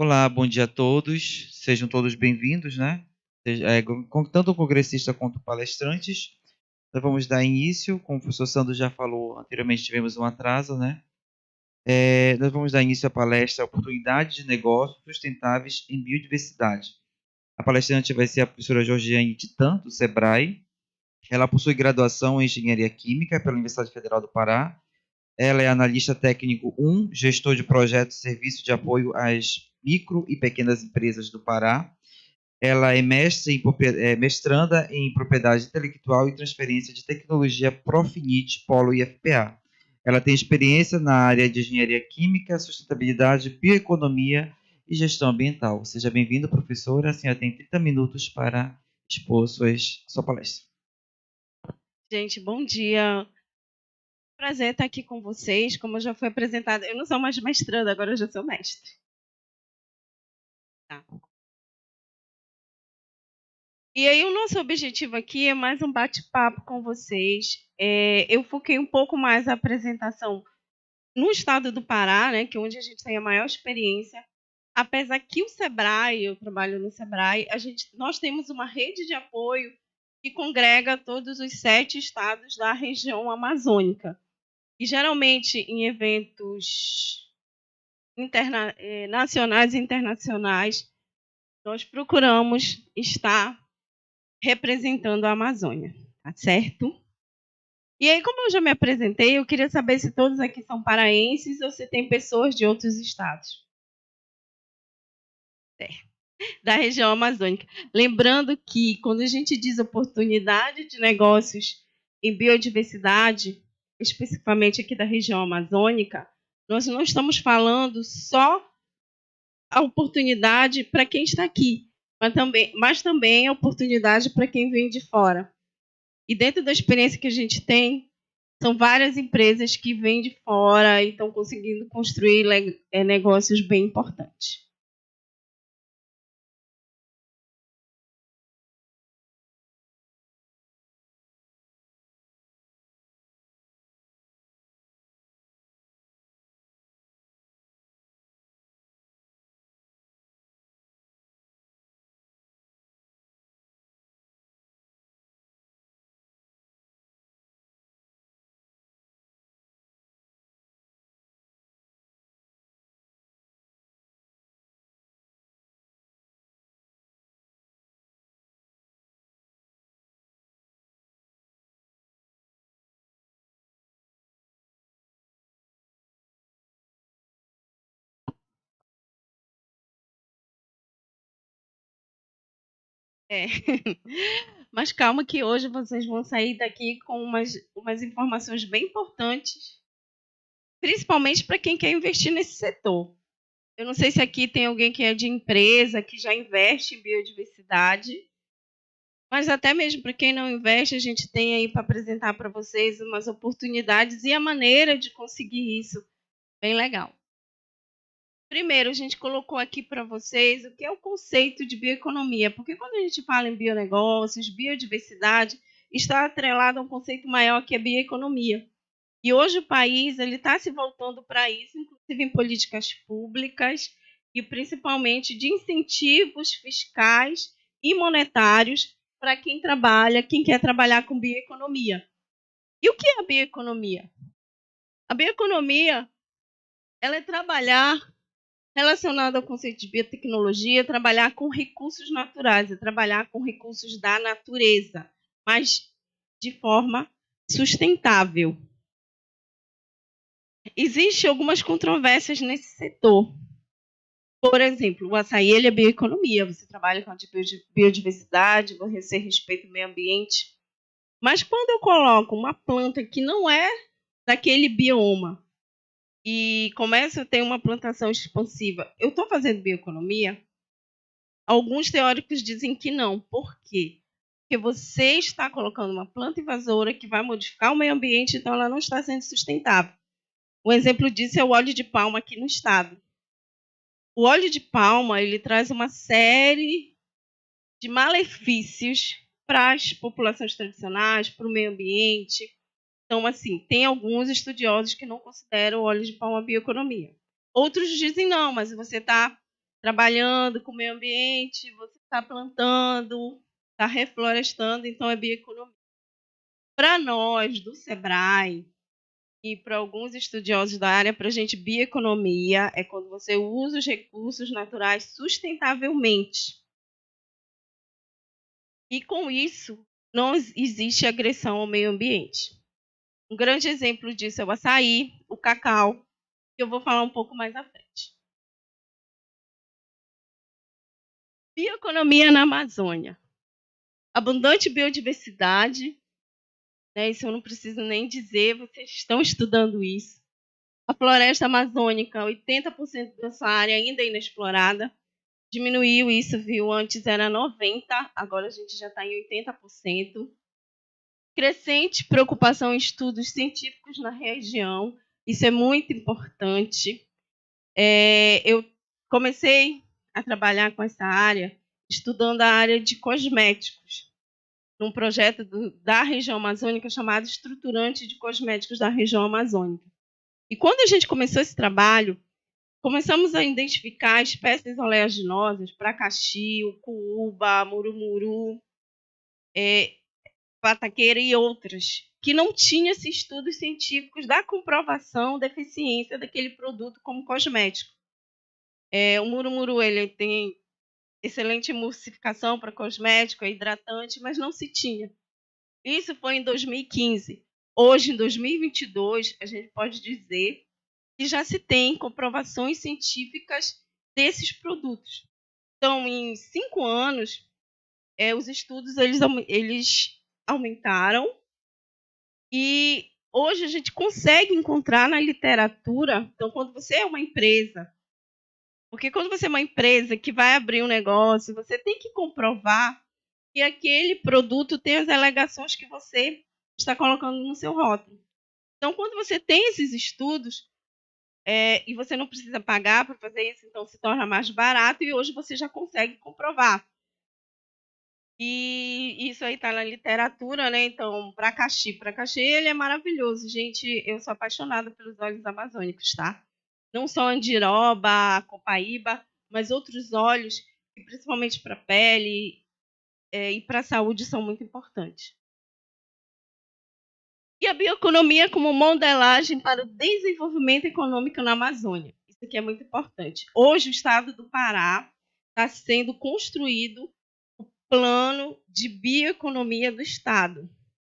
Olá, bom dia a todos. Sejam todos bem-vindos, né? Tanto o congressista quanto palestrantes. Nós vamos dar início, como o professor Sandro já falou anteriormente, tivemos um atraso, né? Nós vamos dar início à palestra Oportunidades de Negócios Sustentáveis em Biodiversidade. A palestrante vai ser a professora Georgiane Titã, do SEBRAE. Ela possui graduação em Engenharia Química pela Universidade Federal do Pará. Ela é analista técnico 1, gestor de projetos e serviço de apoio às micro e pequenas empresas do Pará. Ela é mestranda em propriedade intelectual e transferência de tecnologia Profinit Polo IFPA. Ela tem experiência na área de engenharia química, sustentabilidade, bioeconomia e gestão ambiental. Seja bem-vinda, professora. A senhora tem 30 minutos para expor sua palestra. Gente, bom dia. Prazer estar aqui com vocês. Como já foi apresentado, eu não sou mais mestranda, agora eu já sou mestre. Tá. E aí o nosso objetivo aqui é mais um bate-papo com vocês. Eu foquei um pouco mais a apresentação no estado do Pará, né, que é onde a gente tem a maior experiência. Apesar que o SEBRAE, eu trabalho no SEBRAE, nós temos uma rede de apoio que congrega todos os 7 estados da região amazônica. E geralmente em eventos nacionais e internacionais, nós procuramos estar representando a Amazônia, tá certo? E aí, como eu já me apresentei, eu queria saber se todos aqui são paraenses ou se tem pessoas de outros estados. Da região amazônica. Lembrando que, quando a gente diz oportunidade de negócios em biodiversidade, especificamente aqui da região amazônica, nós não estamos falando só a oportunidade para quem está aqui, mas também a oportunidade para quem vem de fora. E dentro da experiência que a gente tem, são várias empresas que vêm de fora e estão conseguindo construir negócios bem importantes. É. Mas calma que hoje vocês vão sair daqui com umas informações bem importantes, principalmente para quem quer investir nesse setor. Eu não sei se aqui tem alguém que é de empresa, que já investe em biodiversidade, mas até mesmo para quem não investe, a gente tem aí para apresentar para vocês umas oportunidades e a maneira de conseguir isso. Bem legal. Primeiro, a gente colocou aqui para vocês o que é o conceito de bioeconomia, porque quando a gente fala em bionegócios, biodiversidade, está atrelado a um conceito maior que é bioeconomia. E hoje o país está se voltando para isso, inclusive em políticas públicas e principalmente de incentivos fiscais e monetários para quem trabalha, quem quer trabalhar com bioeconomia. E o que é a bioeconomia? A bioeconomia ela é trabalhar relacionado ao conceito de biotecnologia, trabalhar com recursos naturais, é trabalhar com recursos da natureza, mas de forma sustentável. Existem algumas controvérsias nesse setor. Por exemplo, o açaí ele é bioeconomia, você trabalha com a biodiversidade, você respeita o meio ambiente. Mas quando eu coloco uma planta que não é daquele bioma e começo a ter uma plantação expansiva, eu estou fazendo bioeconomia? Alguns teóricos dizem que não. Por quê? Porque você está colocando uma planta invasora que vai modificar o meio ambiente, então ela não está sendo sustentável. Um exemplo disso é o óleo de palma aqui no estado. O óleo de palma ele traz uma série de malefícios para as populações tradicionais, para o meio ambiente. Então, assim, tem alguns estudiosos que não consideram o óleo de palma bioeconomia. Outros dizem não, mas você está trabalhando com o meio ambiente, você está plantando, está reflorestando, então é bioeconomia. Para nós, do SEBRAE, e para alguns estudiosos da área, para a gente, bioeconomia é quando você usa os recursos naturais sustentavelmente. E com isso, não existe agressão ao meio ambiente. Um grande exemplo disso é o açaí, o cacau, que eu vou falar um pouco mais à frente. Bioeconomia na Amazônia. Abundante biodiversidade, né, isso eu não preciso nem dizer, vocês estão estudando isso. A floresta amazônica, 80% da sua área ainda é inexplorada. Diminuiu isso, viu? Antes era 90%, agora a gente já está em 80%. Crescente preocupação em estudos científicos na região, isso é muito importante. Eu comecei a trabalhar com essa área, estudando a área de cosméticos, num projeto da região amazônica chamado Estruturante de Cosméticos da Região Amazônica. E quando a gente começou esse trabalho, começamos a identificar espécies oleaginosas, pracaxi, ucuúba, murumuru, pataqueira e outras, que não tinham esses estudos científicos da comprovação da eficiência daquele produto como cosmético. O murumuru ele tem excelente emulsificação para cosmético, é hidratante, mas não se tinha. Isso foi em 2015. Hoje, em 2022, a gente pode dizer que já se tem comprovações científicas desses produtos. Então, em 5 anos, os estudos eles aumentaram e hoje a gente consegue encontrar na literatura. Então, quando você é uma empresa, porque quando você é uma empresa que vai abrir um negócio, você tem que comprovar que aquele produto tem as alegações que você está colocando no seu rótulo. Então, quando você tem esses estudos, e você não precisa pagar para fazer isso, então se torna mais barato e hoje você já consegue comprovar. E isso aí está na literatura, né? Então, pracaxi, ele é maravilhoso. Gente, eu sou apaixonada pelos óleos amazônicos, tá? Não só andiroba, copaíba, mas outros óleos que principalmente para a pele e para a saúde são muito importantes. E a bioeconomia como modelagem para o desenvolvimento econômico na Amazônia. Isso aqui é muito importante. Hoje, o estado do Pará está sendo construído o plano de bioeconomia do estado.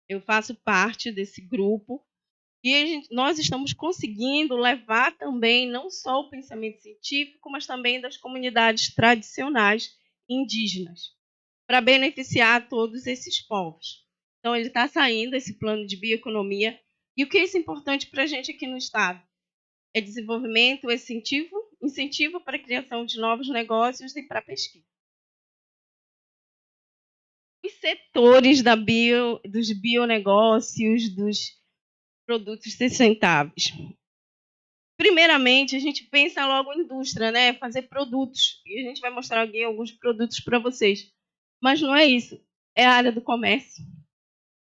Eu faço parte desse grupo e nós estamos conseguindo levar também não só o pensamento científico, mas também das comunidades tradicionais indígenas, para beneficiar todos esses povos. Então, ele está saindo, esse plano de bioeconomia. E o que é isso importante para a gente aqui no Estado? É desenvolvimento, incentivo para a criação de novos negócios e para pesquisa. Os setores dos bionegócios, dos produtos sustentáveis. Primeiramente, a gente pensa logo em indústria, né? Fazer produtos. E a gente vai mostrar aqui alguns produtos para vocês. Mas não é isso. É a área do comércio,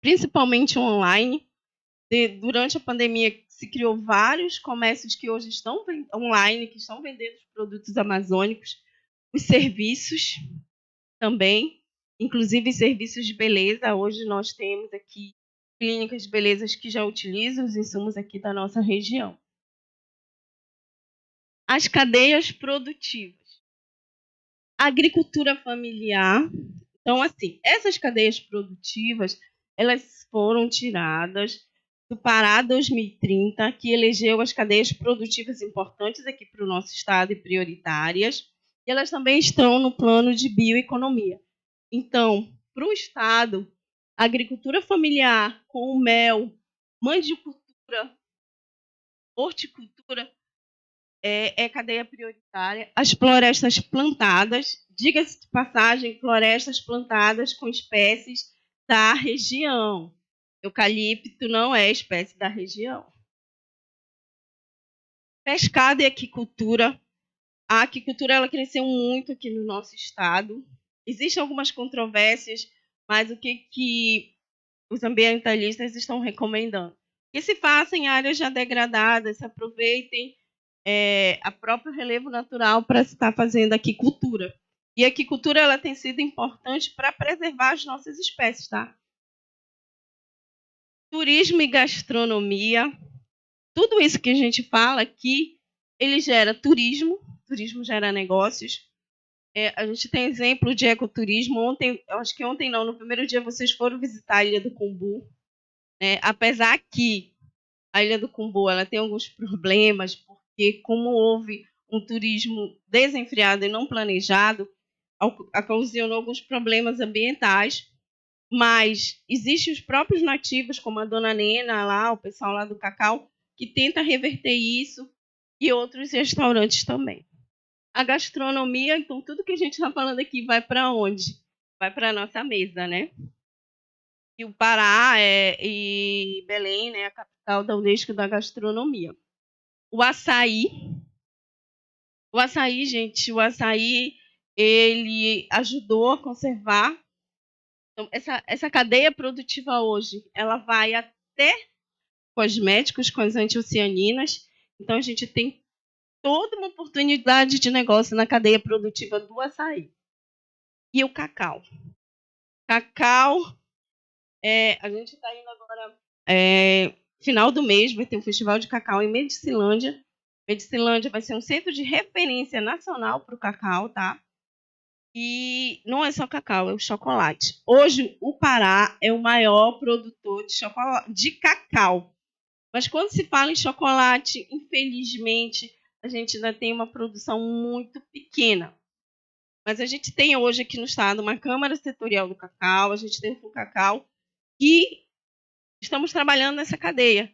principalmente online. Durante a pandemia, se criou vários comércios que hoje estão online, que estão vendendo os produtos amazônicos, os serviços também, inclusive serviços de beleza. Hoje nós temos aqui clínicas de beleza que já utilizam os insumos aqui da nossa região. As cadeias produtivas. A agricultura familiar. Então, assim, essas cadeias produtivas, elas foram tiradas do Pará 2030, que elegeu as cadeias produtivas importantes aqui para o nosso estado e prioritárias, e elas também estão no plano de bioeconomia. Então, para o estado, a agricultura familiar com o mel, mandicultura, horticultura, é cadeia prioritária. As florestas plantadas, diga-se de passagem, florestas plantadas com espécies da região. Eucalipto não é espécie da região. Pescado e aquicultura. A aquicultura ela cresceu muito aqui no nosso estado. Existem algumas controvérsias, mas o que os ambientalistas estão recomendando? Que se faça em áreas já degradadas, se aproveitem a próprio relevo natural para se estar fazendo aquicultura. E a aquicultura ela tem sido importante para preservar as nossas espécies, tá? Turismo e gastronomia, tudo isso que a gente fala aqui, ele gera turismo gera negócios. A gente tem exemplo de ecoturismo. Ontem, acho que ontem não, no primeiro dia vocês foram visitar a Ilha do Cumbu. Apesar que a Ilha do Cumbu ela tem alguns problemas, porque como houve um turismo desenfreado e não planejado, ocasionou alguns problemas ambientais, mas existem os próprios nativos, como a dona Nena, lá, o pessoal lá do Cacau, que tenta reverter isso, e outros restaurantes também. A gastronomia, então, tudo que a gente está falando aqui vai para onde? Vai para a nossa mesa, né? E o Pará e Belém, né, a capital da Unesco da gastronomia. O açaí, gente, ele ajudou a conservar. Então, essa cadeia produtiva hoje, ela vai até cosméticos com as antocianinas. Então, a gente tem toda uma oportunidade de negócio na cadeia produtiva do açaí. E o cacau. Cacau, a gente está indo agora, final do mês, vai ter um festival de cacau em Medicilândia. Medicilândia vai ser um centro de referência nacional para o cacau, tá? E não é só cacau, é o chocolate. Hoje, o Pará é o maior produtor de cacau. Mas quando se fala em chocolate, infelizmente, a gente ainda tem uma produção muito pequena. Mas a gente tem hoje aqui no estado uma Câmara Setorial do Cacau, a gente tem o Cacau, e estamos trabalhando nessa cadeia.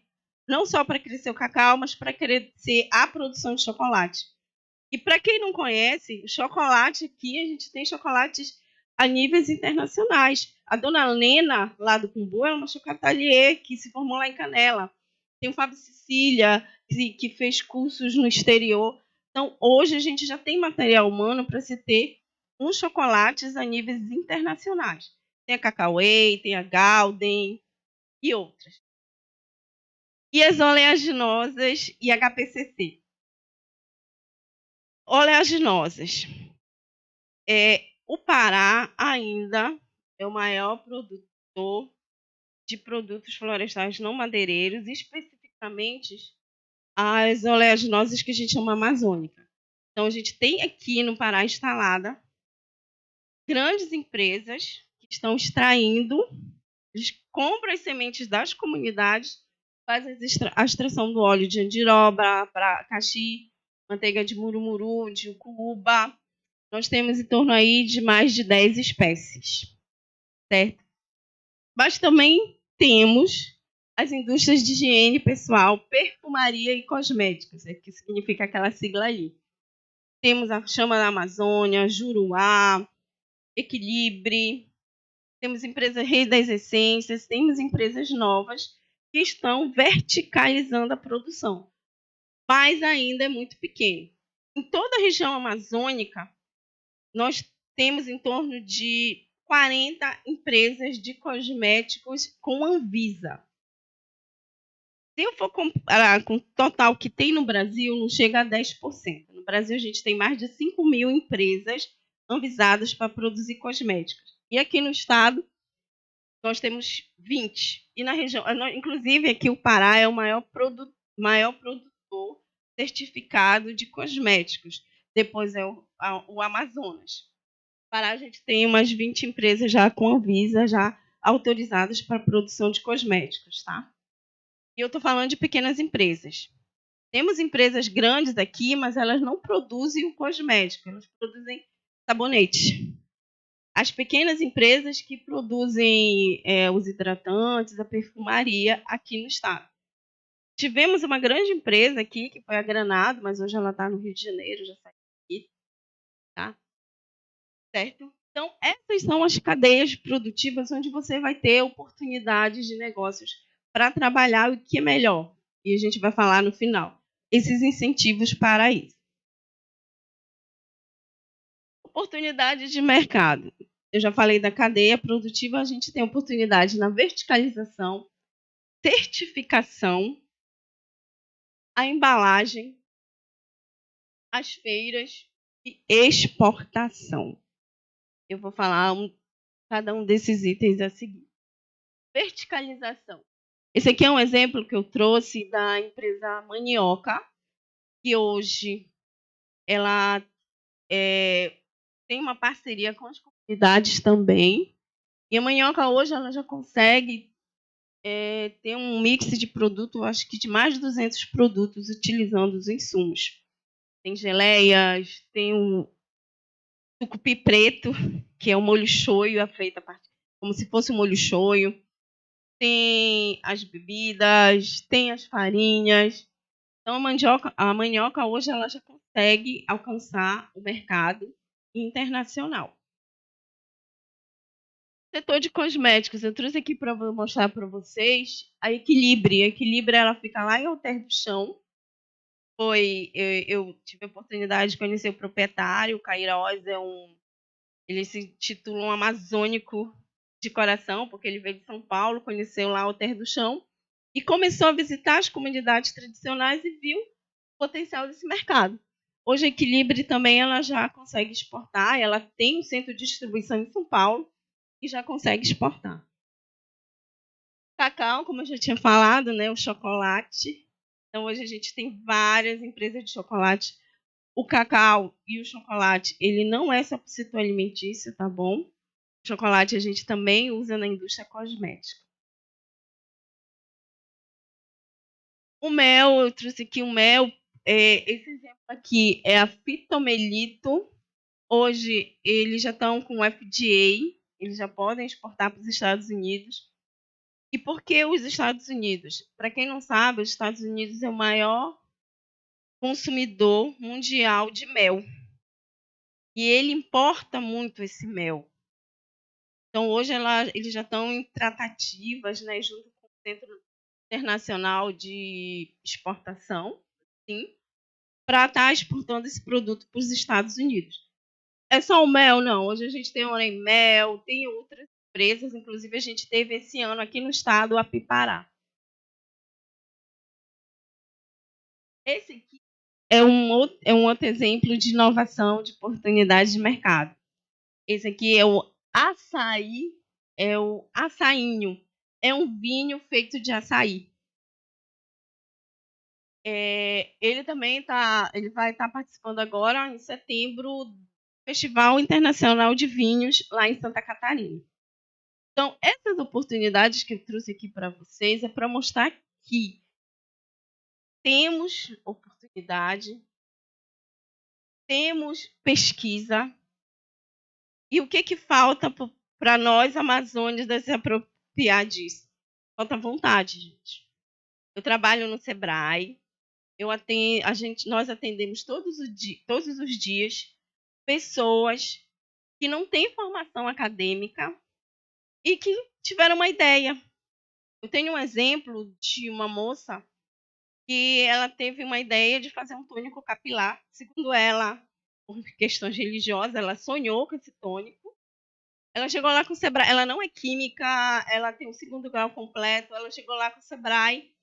Não só para crescer o cacau, mas para crescer a produção de chocolate. E para quem não conhece, o chocolate aqui, a gente tem chocolates a níveis internacionais. A dona Lena, lá do Cumbu, é uma chocolatier que se formou lá em Canela. Tem o Fábio Cecília, que fez cursos no exterior. Então, hoje a gente já tem material humano para se ter uns chocolates a níveis internacionais. Tem a Cacauê, tem a Gauden e outras. E as oleaginosas e HPCC. Oleaginosas. O Pará ainda é o maior produtor de produtos florestais não madeireiros, especificamente as oleaginosas que a gente chama amazônica. Então, a gente tem aqui no Pará instalada grandes empresas que estão extraindo, eles compram as sementes das comunidades, fazem a extração do óleo de andiroba, para caxi, manteiga de murumuru, de ucuúba. Nós temos em torno aí de mais de 10 espécies, certo? Mas também temos as indústrias de higiene pessoal, perfumaria e cosméticos, que significa aquela sigla ali. Temos a Chama da Amazônia, Juruá, Equilibre, temos empresas Rei das Essências, temos empresas novas que estão verticalizando a produção, mas ainda é muito pequeno. Em toda a região amazônica, nós temos em torno de 40 empresas de cosméticos com Anvisa. Se eu for comparar com o total que tem no Brasil, não chega a 10%. No Brasil, a gente tem mais de 5.000 empresas anvisadas para produzir cosméticos. E aqui no estado, nós temos 20. E na região, inclusive aqui o Pará é o maior produtor certificado de cosméticos. Depois é o Amazonas. No Pará, a gente tem umas 20 empresas já com Anvisa, já autorizadas para a produção de cosméticos, tá? E eu estou falando de pequenas empresas. Temos empresas grandes aqui, mas elas não produzem o cosmético, elas produzem sabonete. As pequenas empresas que produzem os hidratantes, a perfumaria aqui no estado. Tivemos uma grande empresa aqui, que foi a Granado, mas hoje ela está no Rio de Janeiro, já saiu aqui. Tá? Certo? Então, essas são as cadeias produtivas onde você vai ter oportunidades de negócios para trabalhar o que é melhor. E a gente vai falar no final. Esses incentivos para isso. Oportunidade de mercado. Eu já falei da cadeia produtiva, a gente tem oportunidade na verticalização, certificação, a embalagem, as feiras de exportação. Eu vou falar cada um desses itens a seguir. Verticalização. Esse aqui é um exemplo que eu trouxe da empresa Manioca, que hoje ela tem uma parceria com as comunidades também. E a Manioca hoje ela já consegue ter um mix de produto, acho que de mais de 200 produtos utilizando os insumos. Tem geleias, tem o tucupi preto, que é o molho shoyu, feita como se fosse um molho shoyu. Tem as bebidas, tem as farinhas. Então, a manioca hoje ela já consegue alcançar o mercado internacional. Setor de cosméticos, eu trouxe aqui para mostrar para vocês a Equilibre. A Equilibre ela fica lá em Alter do Chão. Eu tive a oportunidade de conhecer o proprietário, o Queiroz ele se intitula um amazônico de coração, porque ele veio de São Paulo, conheceu lá Alter do Chão e começou a visitar as comunidades tradicionais e viu o potencial desse mercado. Hoje a Equilibre também ela já consegue exportar, ela tem um centro de distribuição em São Paulo e já consegue exportar. Cacau, como eu já tinha falado, né, o chocolate. Então hoje a gente tem várias empresas de chocolate. O cacau e o chocolate, ele não é só para o setor alimentício, tá bom? O chocolate a gente também usa na indústria cosmética. O mel, eu trouxe aqui o mel. Esse exemplo aqui é a fitomelito. Hoje eles já estão com o FDA, eles já podem exportar para os Estados Unidos. E por que os Estados Unidos? Para quem não sabe, os Estados Unidos é o maior consumidor mundial de mel. E ele importa muito esse mel. Então, hoje eles já estão em tratativas, né, junto com o Centro Internacional de Exportação, sim, para estar exportando esse produto para os Estados Unidos. É só o mel? Não. Hoje a gente tem o Orem Mel, tem outras empresas, inclusive a gente teve esse ano aqui no estado a Apipará. Esse aqui é um outro exemplo de inovação, de oportunidade de mercado. Esse aqui é o açaí, é o açainho. É um vinho feito de açaí. Ele também ele vai estar participando agora, em setembro, do Festival Internacional de Vinhos, lá em Santa Catarina. Então, essas oportunidades que eu trouxe aqui para vocês é para mostrar que temos oportunidade, temos pesquisa, e o que falta para nós, amazônicos, se apropriar disso? Falta vontade, gente. Eu trabalho no Sebrae, nós atendemos todos os dias pessoas que não têm formação acadêmica e que tiveram uma ideia. Eu tenho um exemplo de uma moça que ela teve uma ideia de fazer um tônico capilar. Segundo ela, por questões religiosas, ela sonhou com esse tônico. Ela chegou lá com o Sebrae. Ela não é química, ela tem o 2º grau completo. Ela chegou lá com o Sebrae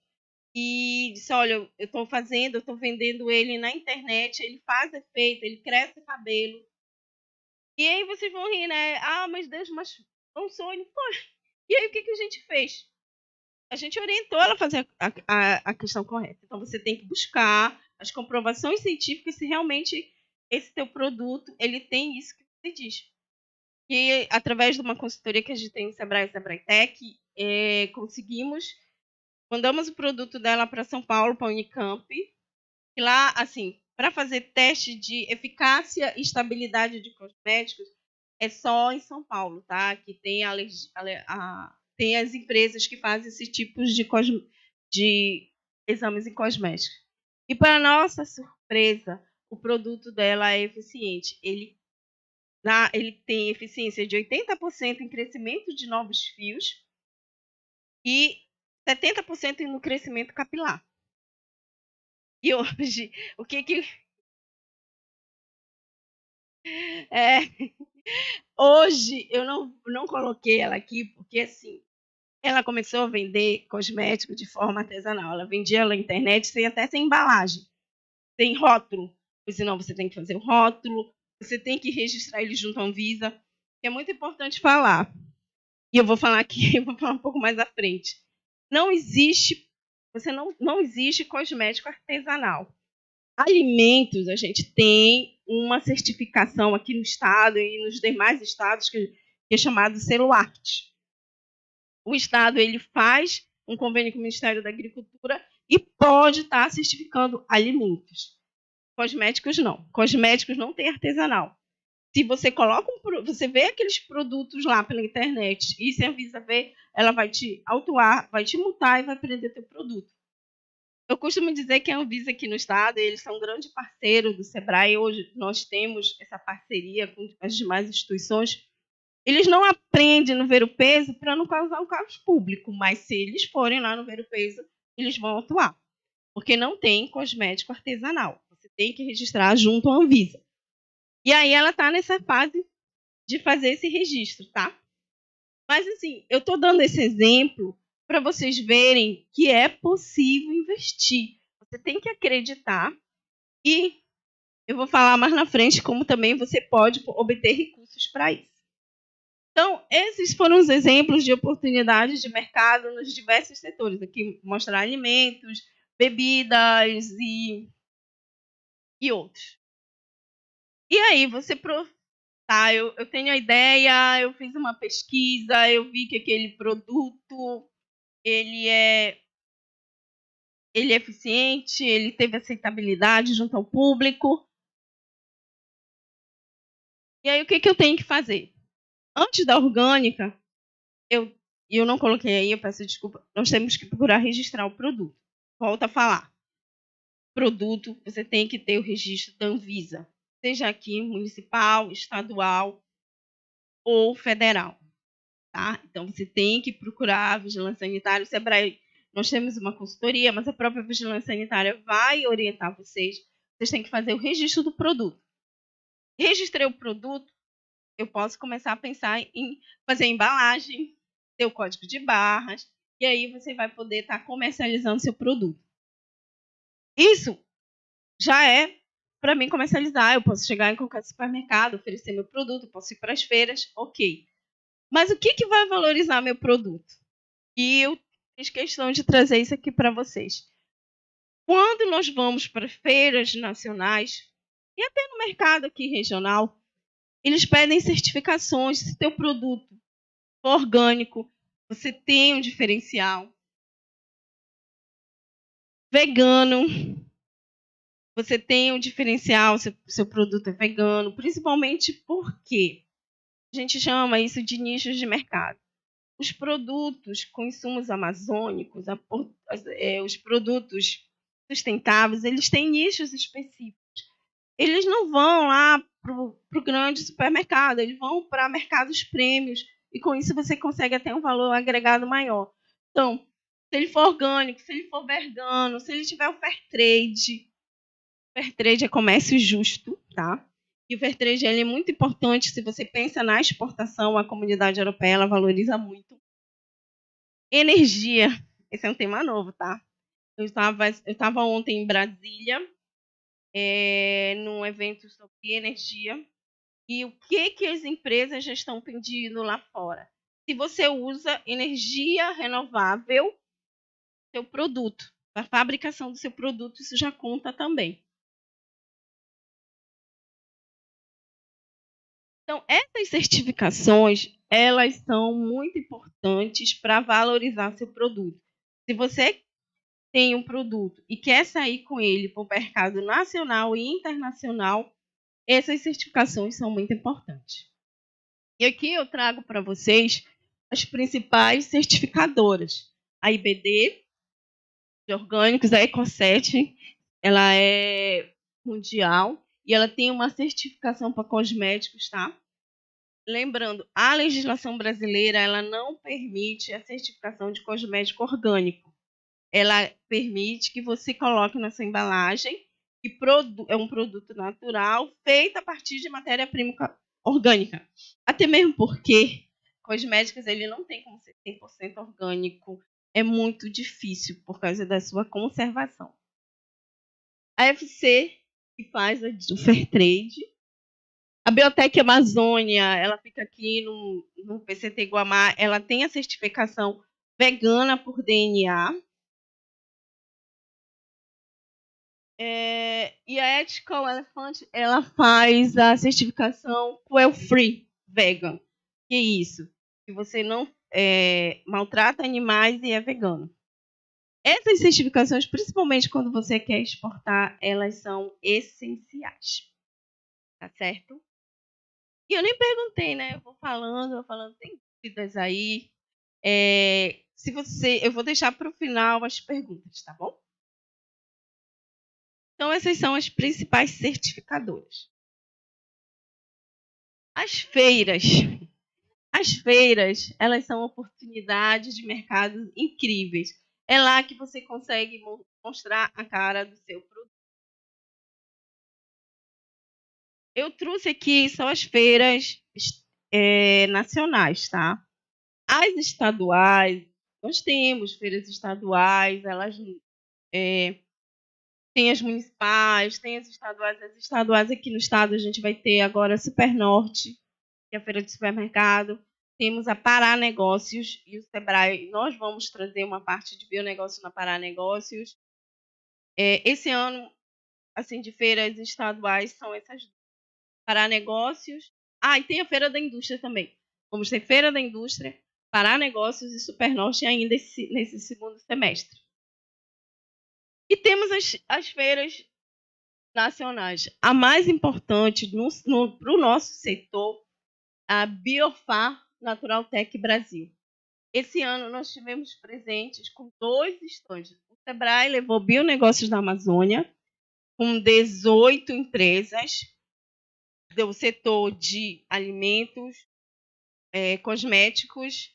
e disse: olha, eu estou vendendo ele na internet, ele faz efeito, ele cresce o cabelo. E aí vocês vão rir, né? Ah, mas Deus, mas um sonho. Pô. E aí o que a gente fez? A gente orientou ela a fazer a questão correta. Então você tem que buscar as comprovações científicas se realmente esse teu produto ele tem isso que você diz. E através de uma consultoria que a gente tem no Sebrae, Sebrae Tech, mandamos o produto dela para São Paulo, para a Unicamp, e lá, assim, para fazer teste de eficácia e estabilidade de cosméticos, é só em São Paulo, tá? Que tem tem as empresas que fazem esse tipo de exames em cosméticos. E para nossa surpresa, o produto dela é eficiente. Ele tem eficiência de 80% em crescimento de novos fios e 70% no crescimento capilar. E hoje, o que hoje eu não coloquei ela aqui porque assim ela começou a vender cosmético de forma artesanal. Ela vendia na internet sem embalagem, sem rótulo. ou senão você tem que fazer o rótulo, você tem que registrar ele junto à Anvisa, que é muito importante falar. E eu vou falar aqui, eu vou falar um pouco mais à frente. Não existe cosmético artesanal. Alimentos, a gente tem uma certificação aqui no estado e nos demais estados que é chamado selo ART. O estado ele faz um convênio com o Ministério da Agricultura e pode estar certificando alimentos. Cosméticos não. Cosméticos não tem artesanal. Se você coloca você vê aqueles produtos lá pela internet e se a Anvisa vê, ela vai te autuar, vai te multar e vai prender teu produto. Eu costumo dizer que a Anvisa aqui no estado, eles são um grande parceiro do SEBRAE. Hoje nós temos essa parceria com as demais instituições. Eles não aprendem no Ver o Peso para não causar um caos público, mas se eles forem lá no Ver o Peso, eles vão atuar. Porque não tem cosmético artesanal. Você tem que registrar junto à Anvisa. E aí ela está nessa fase de fazer esse registro, tá? Mas, assim, eu estou dando esse exemplo para vocês verem que é possível investir. Você tem que acreditar e eu vou falar mais na frente como também você pode obter recursos para isso. Então, esses foram os exemplos de oportunidades de mercado nos diversos setores. Aqui mostrar alimentos, bebidas e outros. E aí, você tá, eu tenho a ideia, eu fiz uma pesquisa, eu vi que aquele produto ele é eficiente, ele teve aceitabilidade junto ao público. E aí, o que eu tenho que fazer? Antes da orgânica, eu não coloquei aí, eu peço desculpa, nós temos que procurar registrar o produto. Volto a falar. Produto, você tem que ter o registro da Anvisa, seja aqui municipal, estadual ou federal. Tá? Então, você tem que procurar a Vigilância Sanitária, o SEBRAE. Nós temos uma consultoria, mas a própria Vigilância Sanitária vai orientar vocês. Vocês têm que fazer o registro do produto. Registrei o produto, eu posso começar a pensar em fazer a embalagem, ter o código de barras, e aí você vai poder estar comercializando seu produto. Isso já é para mim comercializar. Eu posso chegar em qualquer supermercado, oferecer meu produto, posso ir para as feiras, ok. Mas o que vai valorizar meu produto? E eu fiz questão de trazer isso aqui para vocês. Quando nós vamos para feiras nacionais e até no mercado aqui regional, eles pedem certificações. Se teu produto for orgânico, você tem um diferencial. Vegano, você tem um diferencial, seu produto é vegano, principalmente porque a gente chama isso de nichos de mercado. Os produtos com insumos amazônicos, os produtos sustentáveis, eles têm nichos específicos. Eles não vão lá para o grande supermercado, eles vão para mercados prêmios, e com isso você consegue até um valor agregado maior. Então, se ele for orgânico, se ele for vegano, se ele tiver o Fairtrade é comércio justo, tá? E o Fairtrade ele é muito importante se você pensa na exportação, a comunidade europeia ela valoriza muito. Energia, esse é um tema novo, tá? Eu estava ontem em Brasília, num evento sobre energia, e o que as empresas já estão pedindo lá fora? Se você usa energia renovável, seu produto, a fabricação do seu produto, isso já conta também. Então, essas certificações, elas são muito importantes para valorizar seu produto. Se você tem um produto e quer sair com ele para o mercado nacional e internacional, essas certificações são muito importantes. E aqui eu trago para vocês as principais certificadoras. A IBD, de orgânicos, a Ecosset, ela é mundial e ela tem uma certificação para cosméticos, tá? Lembrando, a legislação brasileira ela não permite a certificação de cosmético orgânico. Ela permite que você coloque na sua embalagem que é um produto natural feito a partir de matéria-prima orgânica. Até mesmo porque cosméticos ele não tem como ser 100% orgânico. É muito difícil por causa da sua conservação. A FC que faz o Fair Trade. A Biotech Amazônia, ela fica aqui no PCT Guamá, ela tem a certificação vegana por DNA. E a Ethical Elephant, ela faz a certificação Well Free Vegan. Que é isso? Que você não maltrata animais e é vegano. Essas certificações, principalmente quando você quer exportar, elas são essenciais. Tá certo? E eu nem perguntei, né? Eu vou falando, tem dúvidas aí. Eu vou deixar para o final as perguntas, tá bom? Então, essas são as principais certificadoras. As feiras, elas são oportunidades de mercado incríveis. É lá que você consegue mostrar a cara do seu produto. Eu trouxe aqui só as feiras nacionais, tá? As estaduais, nós temos feiras estaduais, elas tem as municipais, tem as estaduais. As estaduais aqui no estado a gente vai ter agora a Super Norte, que é a feira de supermercado. Temos a Pará Negócios e o Sebrae. Nós vamos trazer uma parte de bionegócio na Pará Negócios. Esse ano, assim, de feiras estaduais são essas duas. Pará Negócios. E tem a Feira da Indústria também. Vamos ter Feira da Indústria, Pará Negócios e Super Norte ainda nesse segundo semestre. E temos as feiras nacionais. A mais importante para o nosso setor, a Biofar Natural Tech Brasil. Esse ano nós tivemos presentes com 2 estandes. O Sebrae levou Bionegócios da Amazônia, com 18 empresas do setor de alimentos, cosméticos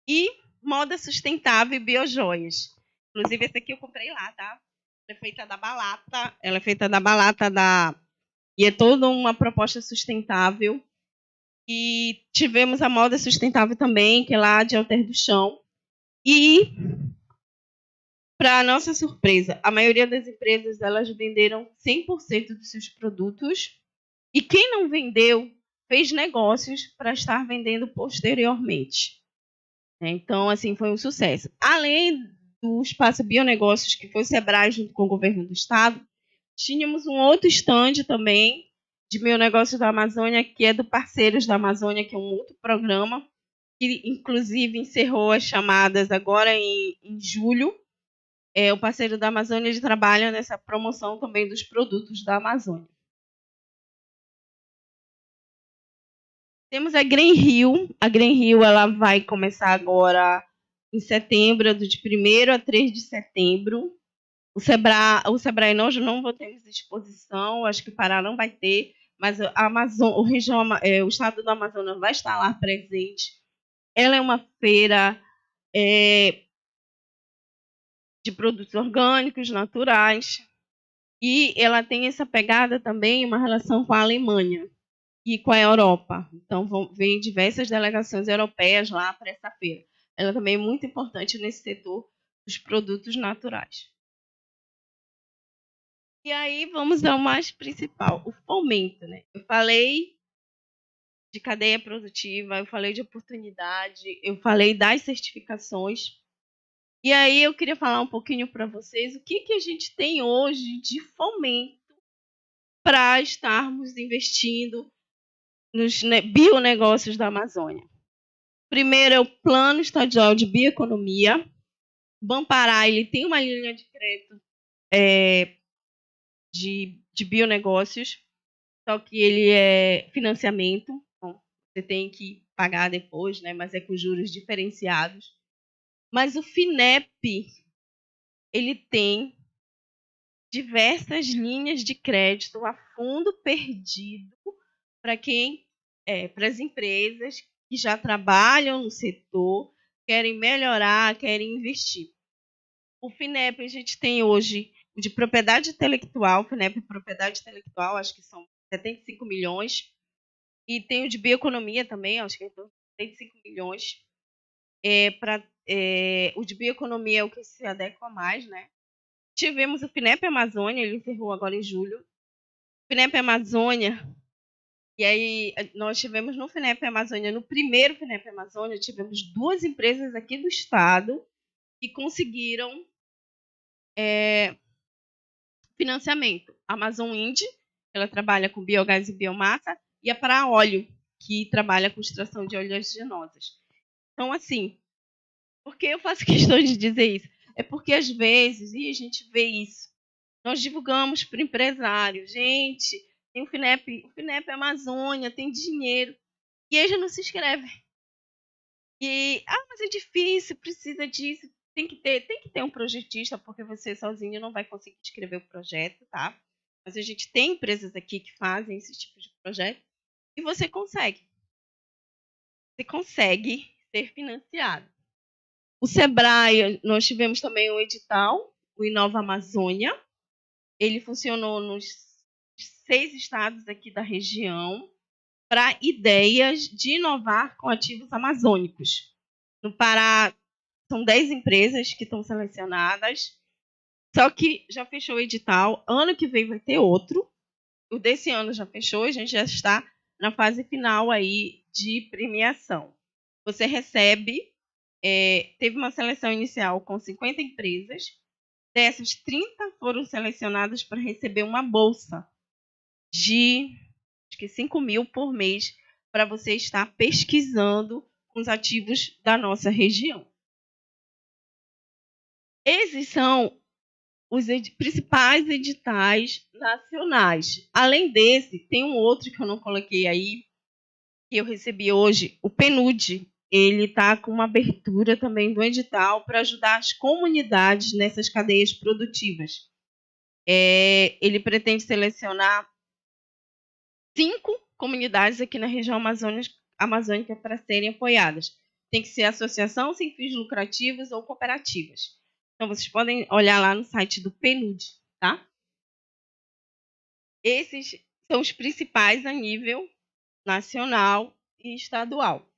e moda sustentável e biojoias. Inclusive, esse aqui eu comprei lá, tá? Ela é feita da balata. E é toda uma proposta sustentável. E tivemos a moda sustentável também, que é lá de Alter do Chão. E, para nossa surpresa, a maioria das empresas elas venderam 100% dos seus produtos. E quem não vendeu, fez negócios para estar vendendo posteriormente. Então, assim, foi um sucesso. Além do espaço Bionegócios, que foi o Sebrae junto com o governo do estado, tínhamos um outro stand também de Bionegócios da Amazônia, que é do Parceiros da Amazônia, que é um outro programa, que inclusive encerrou as chamadas agora em julho. O Parceiro da Amazônia ele trabalha nessa promoção também dos produtos da Amazônia. Temos a Green Rio. A Green Rio ela vai começar agora em setembro, de 1º a 3 de setembro. O Sebrae nós não vamos ter exposição, acho que o Pará não vai ter, mas a o estado do Amazonas vai estar lá presente. Ela é uma feira de produtos orgânicos, naturais, e ela tem essa pegada também, uma relação com a Alemanha e com a Europa. Então, vem diversas delegações europeias lá para essa feira. Ela também é muito importante nesse setor dos produtos naturais. E aí, vamos ao mais principal, o fomento. Né? Eu falei de cadeia produtiva, eu falei de oportunidade, eu falei das certificações. E aí, eu queria falar um pouquinho para vocês o que a gente tem hoje de fomento para estarmos investindo nos bionegócios da Amazônia. Primeiro é o Plano Estadual de Bioeconomia. O Banpará ele tem uma linha de crédito de bionegócios, só que ele é financiamento. Então, você tem que pagar depois, né? Mas é com juros diferenciados. Mas o FINEP ele tem diversas linhas de crédito a fundo perdido para para as empresas que já trabalham no setor, querem melhorar, querem investir. O FINEP a gente tem hoje o de propriedade intelectual, FINEP propriedade intelectual, acho que são 75 milhões, e tem o de bioeconomia também, acho que é 75 milhões. O de bioeconomia é o que se adequa mais, né? Tivemos o FINEP Amazônia, ele encerrou agora em julho, FINEP Amazônia. E aí, nós tivemos no FINEP Amazônia, no primeiro FINEP Amazônia, tivemos 2 empresas aqui do estado que conseguiram financiamento. A Amazon Wind, ela trabalha com biogás e biomassa, e a Paraóleo, que trabalha com extração de oleaginosas. Então, assim, por que eu faço questão de dizer isso? É porque, às vezes, e a gente vê isso, nós divulgamos para o empresário, gente, tem o FINEP Amazônia, tem dinheiro, e ele não se inscreve. E, mas é difícil, precisa disso. Tem que ter um projetista, porque você sozinho não vai conseguir escrever o projeto, tá? Mas a gente tem empresas aqui que fazem esse tipo de projeto e você consegue. Você consegue ser financiado. O Sebrae, nós tivemos também um edital, o Inova Amazônia. Ele funcionou nos 6 estados aqui da região para ideias de inovar com ativos amazônicos. No Pará, são 10 empresas que estão selecionadas, só que já fechou o edital. Ano que vem vai ter outro. O desse ano já fechou, a gente já está na fase final aí de premiação. Você recebe, teve uma seleção inicial com 50 empresas, dessas 30 foram selecionadas para receber uma bolsa de acho que 5 mil por mês para você estar pesquisando os ativos da nossa região. Esses são os principais editais nacionais. Além desse, tem um outro que eu não coloquei aí, que eu recebi hoje, o PNUD. Ele está com uma abertura também do edital para ajudar as comunidades nessas cadeias produtivas. Ele pretende selecionar 5 comunidades aqui na região amazônica para serem apoiadas. Tem que ser associação sem fins lucrativos ou cooperativas. Então, vocês podem olhar lá no site do PNUD, tá? Esses são os principais a nível nacional e estadual.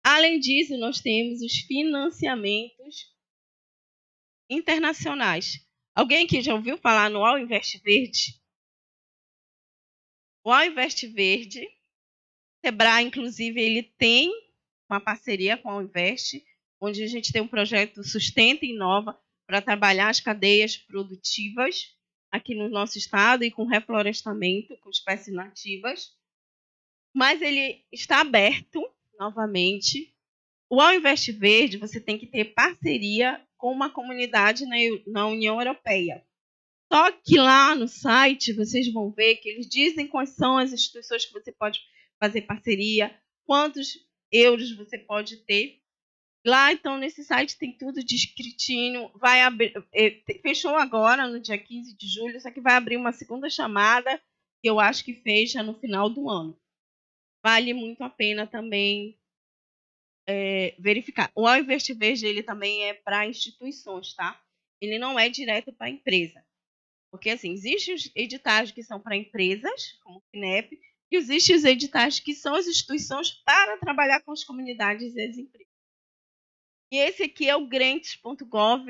Além disso, nós temos os financiamentos internacionais. Alguém aqui já ouviu falar no All Invest Verde? O All Invest Verde, Sebrae, inclusive, ele tem uma parceria com a All Invest, onde a gente tem um projeto Sustenta e Inova para trabalhar as cadeias produtivas aqui no nosso estado e com reflorestamento, com espécies nativas. Mas ele está aberto, novamente. O All Invest Verde, você tem que ter parceria com uma comunidade na União Europeia. Só que lá no site, vocês vão ver que eles dizem quais são as instituições que você pode fazer parceria, quantos euros você pode ter. Lá, então, nesse site tem tudo descritinho. Vai abrir, fechou agora, no dia 15 de julho, só que vai abrir uma segunda chamada, que eu acho que fecha no final do ano. Vale muito a pena também verificar. O All Invest Verde, ele também é para instituições, tá? Ele não é direto para a empresa. Porque, assim, existem os editais que são para empresas, como o FINEP, e existem os editais que são as instituições para trabalhar com as comunidades e as empresas. E esse aqui é o grants.gov,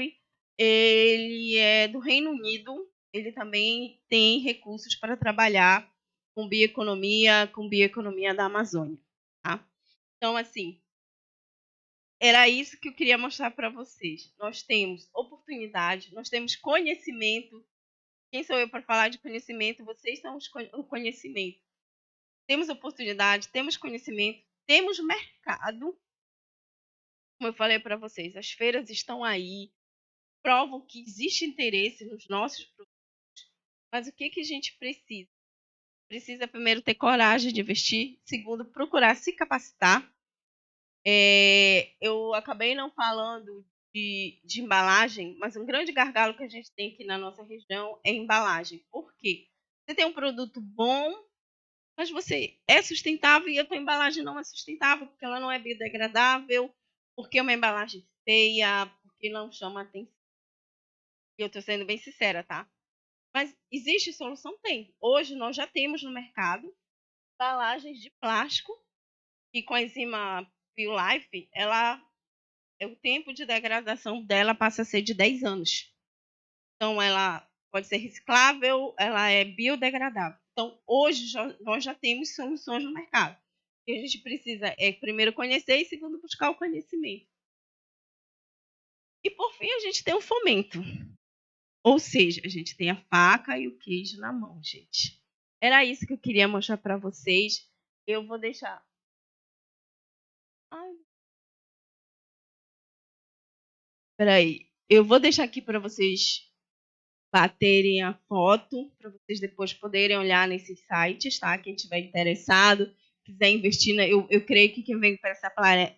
ele é do Reino Unido, ele também tem recursos para trabalhar com bioeconomia da Amazônia. Tá? Então, assim, era isso que eu queria mostrar para vocês. Nós temos oportunidade, nós temos conhecimento. Quem sou eu para falar de conhecimento? Vocês são o conhecimento. Temos oportunidade, temos conhecimento, temos mercado. Como eu falei para vocês, as feiras estão aí, provam que existe interesse nos nossos produtos. Mas o que a gente precisa? Precisa, primeiro, ter coragem de investir. Segundo, procurar se capacitar. Eu acabei não falando de embalagem, mas um grande gargalo que a gente tem aqui na nossa região é embalagem. Por quê? Você tem um produto bom, mas você é sustentável e a tua embalagem não é sustentável, porque ela não é biodegradável, porque é uma embalagem feia, porque não chama atenção. E eu estou sendo bem sincera, tá? Mas existe solução? Tem. Hoje nós já temos no mercado embalagens de plástico e com a enzima BioLife, o tempo de degradação dela passa a ser de 10 anos. Então, ela pode ser reciclável, ela é biodegradável. Então, hoje nós já temos soluções no mercado. O que a gente precisa é, primeiro, conhecer e, segundo, buscar o conhecimento. E, por fim, a gente tem o fomento. Ou seja, a gente tem a faca e o queijo na mão, gente. Era isso que eu queria mostrar para vocês. Eu vou deixar... Ai, peraí. Eu vou deixar aqui para vocês baterem a foto, para vocês depois poderem olhar nesses sites, tá? Quem tiver interessado, quiser investir, eu creio que quem vem para essa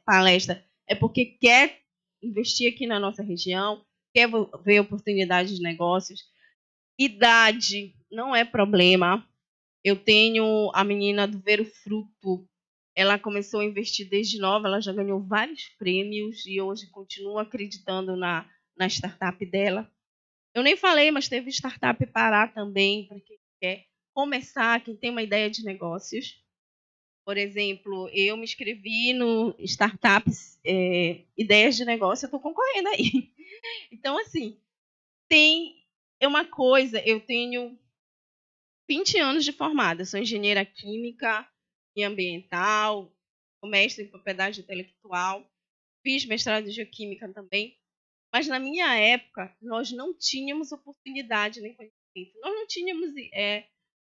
palestra é porque quer investir aqui na nossa região, quer ver oportunidades de negócios. Idade não é problema. Eu tenho a menina do Ver o Fruto, ela começou a investir desde nova, ela já ganhou vários prêmios e hoje continua acreditando na startup dela. Eu nem falei, mas teve startup Pará também, para quem quer começar, quem tem uma ideia de negócios. Por exemplo, eu me inscrevi no Startups Ideias de Negócio, eu estou concorrendo aí. Então, assim, é uma coisa, eu tenho 20 anos de formada, sou engenheira química e ambiental, sou mestre em propriedade intelectual, fiz mestrado em geoquímica também. Mas na minha época, nós não tínhamos oportunidade nem conhecimento. Nós não tínhamos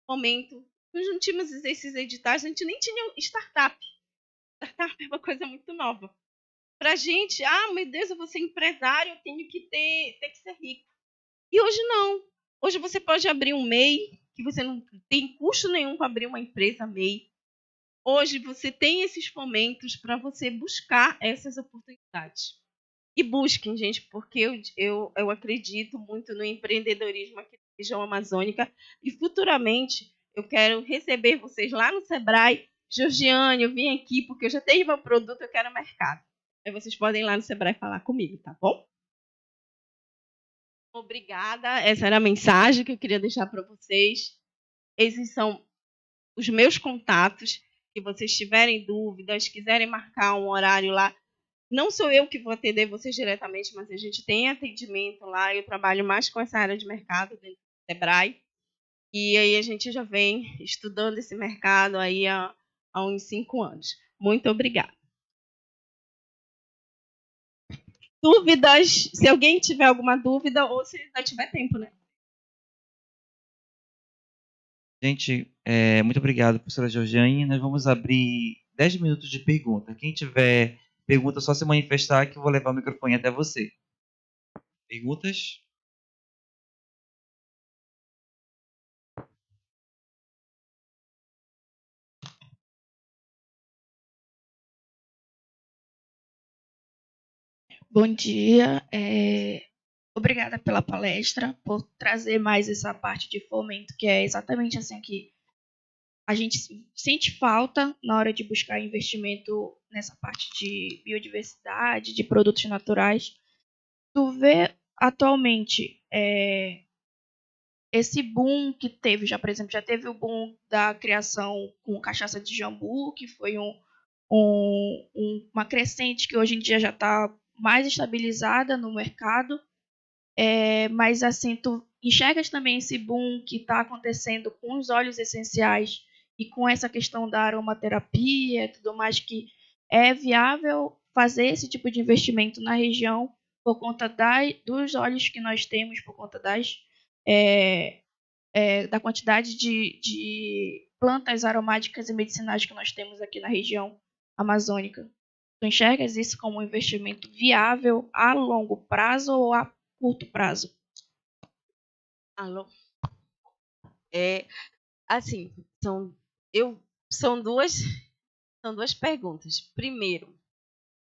momento, nós não tínhamos esses editais, a gente nem tinha startup. Startup é uma coisa muito nova. Pra gente, meu Deus, eu vou ser empresário, eu tenho que ter que ser rico. E hoje não. Hoje você pode abrir um MEI, que você não tem custo nenhum para abrir uma empresa MEI. Hoje você tem esses fomentos para você buscar essas oportunidades. E busquem, gente, porque eu acredito muito no empreendedorismo aqui na região amazônica e futuramente eu quero receber vocês lá no Sebrae. Georgiane, eu vim aqui porque eu já tenho meu produto, eu quero mercado. Aí vocês podem ir lá no Sebrae falar comigo, tá bom? Obrigada, essa era a mensagem que eu queria deixar para vocês. Esses são os meus contatos. Se vocês tiverem dúvidas, quiserem marcar um horário lá, não sou eu que vou atender vocês diretamente, mas a gente tem atendimento lá. Eu trabalho mais com essa área de mercado dentro do Sebrae. E aí a gente já vem estudando esse mercado aí há uns 5 anos. Muito obrigada. Dúvidas? Se alguém tiver alguma dúvida, ou se ainda tiver tempo, né? Gente, muito obrigado, professora Georgiane. Nós vamos abrir 10 minutos de pergunta. Quem tiver pergunta, só se manifestar que eu vou levar o microfone até você. Perguntas? Bom dia. Obrigada pela palestra, por trazer mais essa parte de fomento, que é exatamente assim que a gente sente falta na hora de buscar investimento nessa parte de biodiversidade, de produtos naturais. Tu vê atualmente esse boom que teve, já, por exemplo, já teve o boom da criação com cachaça de jambu, que foi uma crescente que hoje em dia já está mais estabilizada no mercado. Mas assim, tu enxergas também esse boom que está acontecendo com os óleos essenciais e com essa questão da aromaterapia e tudo mais, que é viável fazer esse tipo de investimento na região por conta dos óleos que nós temos, por conta da quantidade de plantas aromáticas e medicinais que nós temos aqui na região amazônica. Tu enxergas isso como um investimento viável a longo prazo ou a curto prazo? Alô? Assim, são duas perguntas. Primeiro,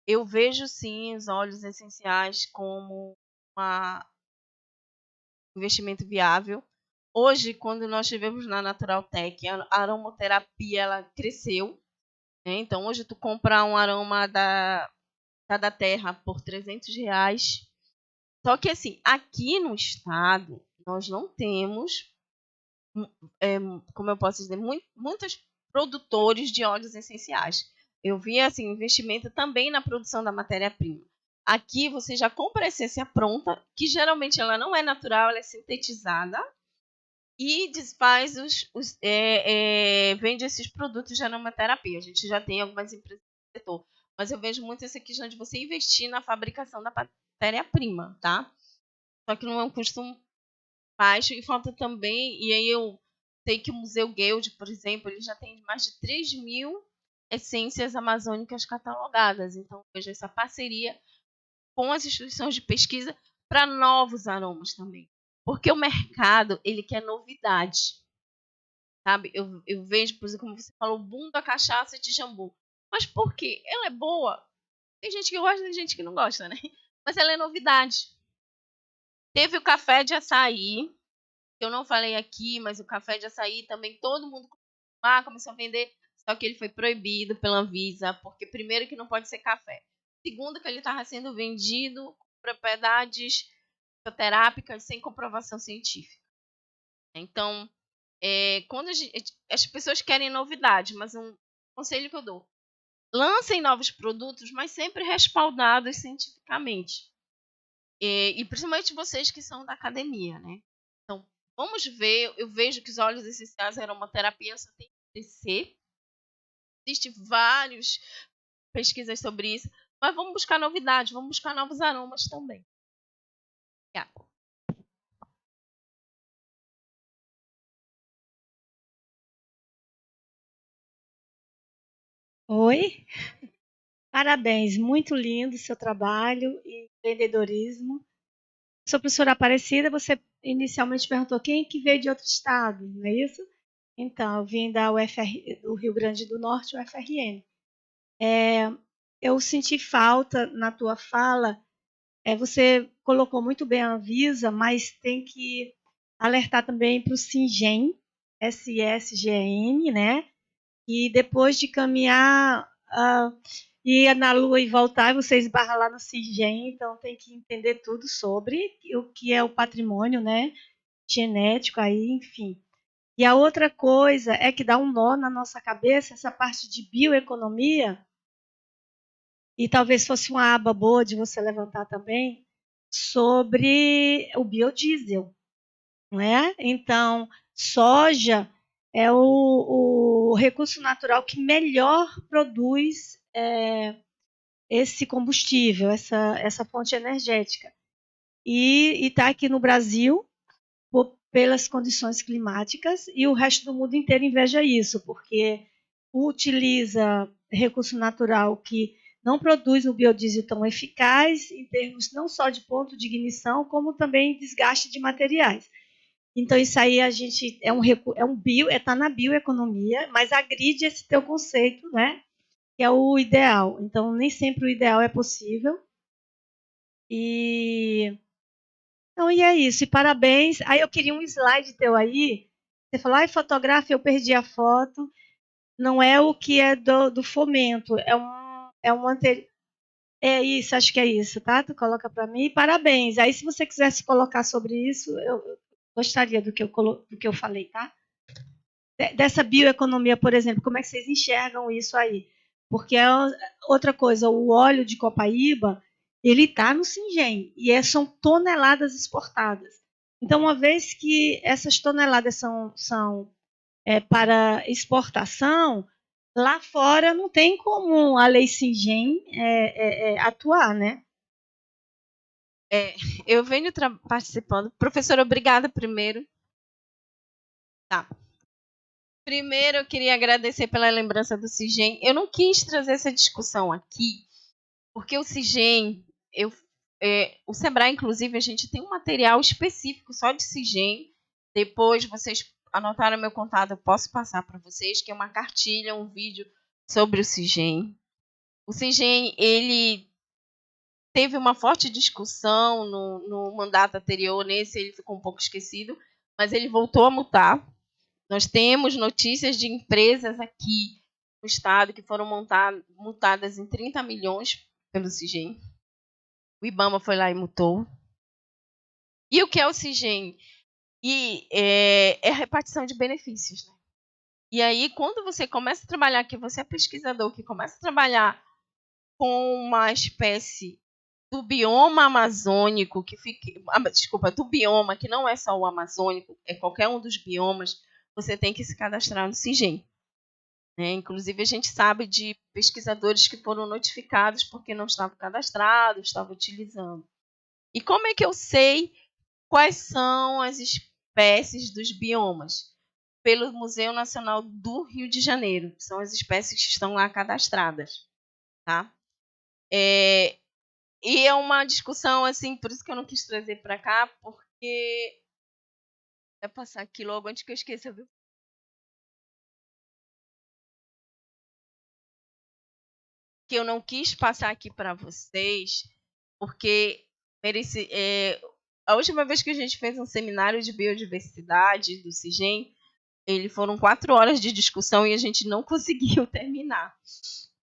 eu vejo sim os óleos essenciais como um investimento viável. Hoje, quando nós estivemos na Naturaltech, a aromaterapia ela cresceu. Né? Então, hoje tu compra um aroma da terra por R$300. Só que assim, aqui no estado, nós não temos, como eu posso dizer, muitos produtores de óleos essenciais. Eu vi assim, investimento também na produção da matéria-prima. Aqui você já compra a essência pronta, que geralmente ela não é natural, ela é sintetizada, e desfaz vende esses produtos de aromaterapia. A gente já tem algumas empresas no setor, mas eu vejo muito essa questão de você investir na fabricação da matéria-prima, tá? Só que não é um custo baixo, e falta também, e aí eu sei que o Museu Guild, por exemplo, ele já tem mais de 3.000 essências amazônicas catalogadas. Então, eu vejo essa parceria com as instituições de pesquisa para novos aromas também. Porque o mercado, ele quer novidade. Sabe? Eu vejo, por exemplo, como você falou, o boom da cachaça de jambu. Mas por quê? Ela é boa. Tem gente que gosta, tem gente que não gosta, né? Mas ela é novidade. Teve o café de açaí, que eu não falei aqui, mas o café de açaí também todo mundo começou a vender, só que ele foi proibido pela Anvisa, porque primeiro que não pode ser café. Segundo que ele estava sendo vendido com propriedades fitoterápicas sem comprovação científica. Então, quando as pessoas querem novidade, mas um conselho que eu dou, lancem novos produtos, mas sempre respaldados cientificamente. E principalmente vocês que são da academia, né? Então, vamos ver, eu vejo que os óleos essenciais aromaterapia só tem que crescer. Existem várias pesquisas sobre isso, mas vamos buscar novidades, vamos buscar novos aromas também. Oi, parabéns, muito lindo o seu trabalho e empreendedorismo. Sou professora Aparecida, você inicialmente perguntou quem que veio de outro estado, não é isso? Então, eu vim da UFR, do Rio Grande do Norte, UFRN. Eu senti falta na tua fala, você colocou muito bem a Anvisa, mas tem que alertar também para o SINGEM, SSGN, né? E depois de caminhar, ir na Lua e voltar, você esbarra lá no SINGEM, então tem que entender tudo sobre o que é o patrimônio, né, genético aí, enfim. E a outra coisa é que dá um nó na nossa cabeça, essa parte de bioeconomia, e talvez fosse uma aba boa de você levantar também, sobre o biodiesel, não é? Então, soja é o recurso natural que melhor produz esse combustível, essa fonte energética. E está aqui no Brasil pelas condições climáticas, e o resto do mundo inteiro inveja isso, porque utiliza recurso natural que não produz um biodiesel tão eficaz em termos não só de ponto de ignição, como também desgaste de materiais. Então, isso aí está na bioeconomia, mas agride esse teu conceito, né? Que é o ideal. Então, nem sempre o ideal é possível. Então, e é isso. E parabéns. Aí eu queria um slide teu aí. Você falou, fotografa, eu perdi a foto. Não é o que é do fomento, é um anterior. É isso, acho que é isso, tá? Tu coloca para mim. Parabéns. Aí, se você quisesse colocar sobre isso, eu gostaria do que eu falei, tá? Dessa bioeconomia, por exemplo, como é que vocês enxergam isso aí? Porque outra coisa, o óleo de copaíba, ele está no SINGEM e são toneladas exportadas. Então, uma vez que essas toneladas são para exportação, lá fora não tem como a lei SINGEM atuar, né? Eu venho participando. Professora, obrigada primeiro. Tá. Primeiro, eu queria agradecer pela lembrança do SIGEM. Eu não quis trazer essa discussão aqui, porque o SIGEM, o Sebrae, inclusive, a gente tem um material específico só de SIGEM. Depois, vocês anotaram meu contato, eu posso passar para vocês, que é uma cartilha, um vídeo sobre o SIGEM. O SIGEM, ele teve uma forte discussão no mandato anterior, nesse ele ficou um pouco esquecido, mas ele voltou a mutar. Nós temos notícias de empresas aqui no estado que foram multadas em 30 milhões pelo SIGEM. O IBAMA foi lá e multou. E o que é o SIGEM? É a repartição de benefícios. Né? E aí, quando você começa a trabalhar, que você é pesquisador, que começa a trabalhar com uma espécie do bioma amazônico, do bioma, que não é só o amazônico, é qualquer um dos biomas, você tem que se cadastrar no CIGEM. Inclusive, a gente sabe de pesquisadores que foram notificados porque não estavam cadastrados, estavam utilizando. E como é que eu sei quais são as espécies dos biomas? Pelo Museu Nacional do Rio de Janeiro. São as espécies que estão lá cadastradas. Tá? E é uma discussão, assim, por isso que eu não quis trazer para cá, porque... Vai passar aqui logo antes que eu esqueça, viu? Que eu não quis passar aqui para vocês, porque a última vez que a gente fez um seminário de biodiversidade do CIGEM, foram 4 horas de discussão e a gente não conseguiu terminar,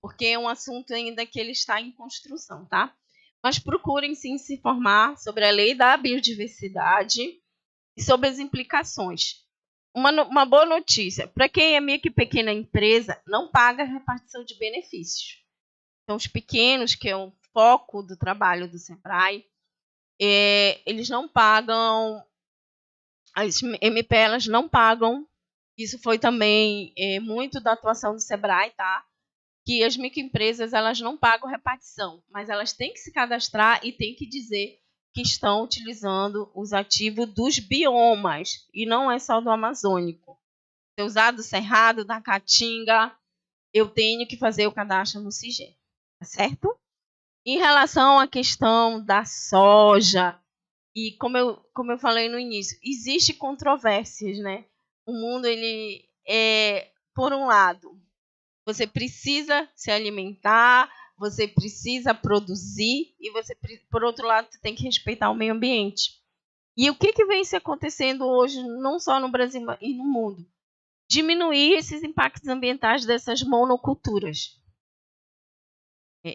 porque é um assunto ainda que ele está em construção, tá? Mas procurem sim se informar sobre a lei da biodiversidade e sobre as implicações. Uma boa notícia, para quem é micro e pequena empresa, não paga repartição de benefícios. Então, os pequenos, que é o foco do trabalho do SEBRAE, eles não pagam, as MP elas não pagam. Isso foi também muito da atuação do SEBRAE, tá? Que as microempresas elas não pagam repartição, mas elas têm que se cadastrar e têm que dizer que estão utilizando os ativos dos biomas, e não é só do amazônico. Se eu usar do Cerrado, da Caatinga, eu tenho que fazer o cadastro no CIGEM, tá certo? Em relação à questão da soja, e como eu falei no início, existe controvérsias, né? O mundo, ele por um lado, você precisa se alimentar, você precisa produzir, e por outro lado, você tem que respeitar o meio ambiente. E o que vem se acontecendo hoje, não só no Brasil e no mundo? Diminuir esses impactos ambientais dessas monoculturas.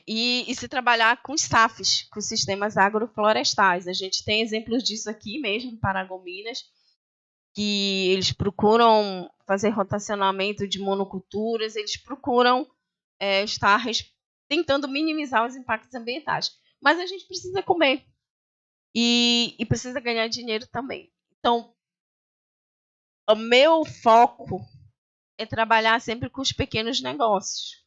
E se trabalhar com SAFs, com sistemas agroflorestais. A gente tem exemplos disso aqui mesmo, em Paragominas, que eles procuram fazer rotacionamento de monoculturas, eles procuram estar tentando minimizar os impactos ambientais. Mas a gente precisa comer e precisa ganhar dinheiro também. Então, o meu foco é trabalhar sempre com os pequenos negócios.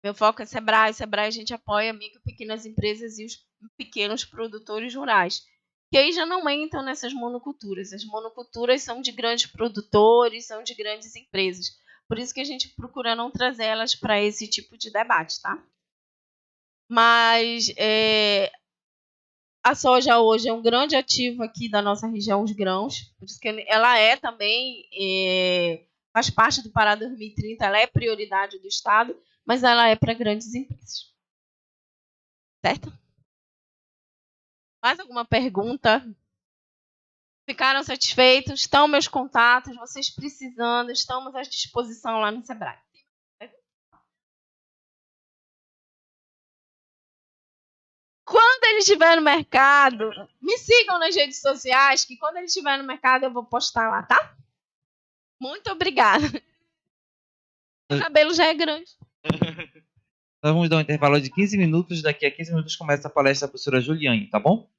Meu foco é SEBRAE. SEBRAE a gente apoia micro e pequenas empresas e os pequenos produtores rurais, que aí já não entram nessas monoculturas. As monoculturas são de grandes produtores, são de grandes empresas. Por isso que a gente procura não trazer elas para esse tipo de debate, tá? Mas a soja hoje é um grande ativo aqui da nossa região, os grãos. Por isso que ela também faz parte do Pará 2030, ela é prioridade do Estado, mas ela é para grandes empresas. Certo? Mais alguma pergunta? Ficaram satisfeitos? Estão meus contatos? Vocês precisando? Estamos à disposição lá no SEBRAE. Quando ele estiver no mercado, me sigam nas redes sociais, que quando ele estiver no mercado eu vou postar lá, tá? Muito obrigada. O cabelo já é grande. Nós vamos dar um intervalo de 15 minutos. Daqui a 15 minutos começa a palestra da professora Juliane, tá bom?